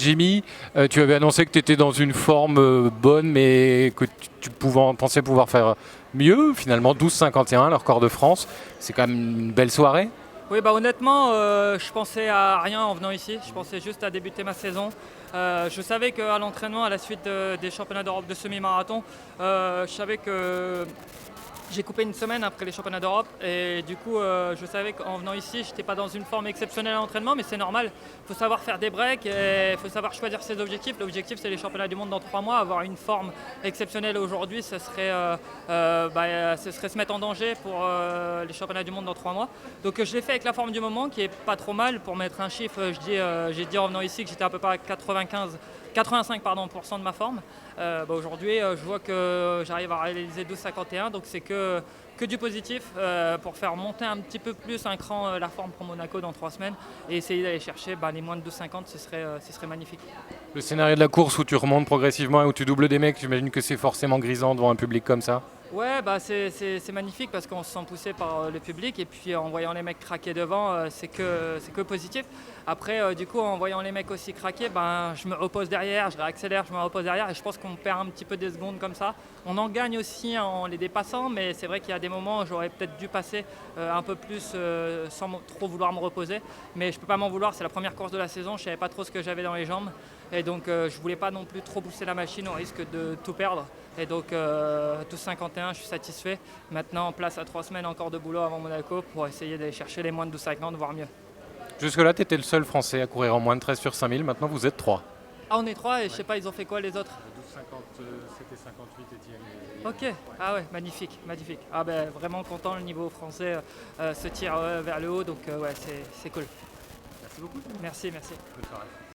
Jimmy, tu avais annoncé que tu étais dans une forme bonne, mais que pensais pouvoir faire mieux. Finalement, 12,51, le record de France. C'est quand même une belle soirée. Oui, bah honnêtement, je pensais à rien en venant ici. Je pensais juste à débuter ma saison. Je savais qu'à l'entraînement, à la suite des championnats d'Europe de semi-marathon, je savais que j'ai coupé une semaine après les championnats d'Europe et du coup je savais qu'en venant ici je n'étais pas dans une forme exceptionnelle à l'entraînement, mais c'est normal. Il faut savoir faire des breaks et il faut savoir choisir ses objectifs. L'objectif c'est les championnats du monde dans 3 mois. Avoir une forme exceptionnelle aujourd'hui, ce serait se mettre en danger pour les championnats du monde dans 3 mois. Donc je l'ai fait avec la forme du moment qui est pas trop mal. Pour mettre un chiffre, j'ai dit en venant ici que j'étais à peu près à 85% de ma forme. Aujourd'hui, je vois que j'arrive à réaliser 12,51, donc c'est que du positif pour faire monter un petit peu plus un cran la forme pour Monaco dans 3 semaines et essayer d'aller chercher les moins de 12,50, ce serait magnifique. Le scénario de la course où tu remontes progressivement et où tu doubles des mecs, j'imagine que c'est forcément grisant devant un public comme ça. Ouais, c'est magnifique parce qu'on se sent poussé par le public et puis en voyant les mecs craquer devant, c'est que positif. Après, du coup, en voyant les mecs aussi craquer, je me repose derrière, je réaccélère, je me repose derrière et je pense qu'on perd un petit peu des secondes comme ça. On en gagne aussi en les dépassant, mais c'est vrai qu'il y a des moments où j'aurais peut-être dû passer un peu plus sans trop vouloir me reposer. Mais je peux pas m'en vouloir, c'est la première course de la saison, je savais pas trop ce que j'avais dans les jambes et donc je voulais pas non plus trop pousser la machine au risque de tout perdre. Et donc 12,51, je suis satisfait. Maintenant, en place à 3 semaines encore de boulot avant Monaco pour essayer d'aller chercher les moins de 12,50, voire mieux. Jusque-là, tu étais le seul Français à courir en moins de 13 sur 5000. Maintenant, vous êtes 3. Ah, on est 3 et je sais pas, ils ont fait quoi les autres? 12,50, c'était 58 Etienne. Ok, ah ouais, magnifique, magnifique. Ah ben vraiment content, le niveau français se tire vers le haut, donc ouais, c'est cool. Merci beaucoup. Merci, merci. Bonne soirée.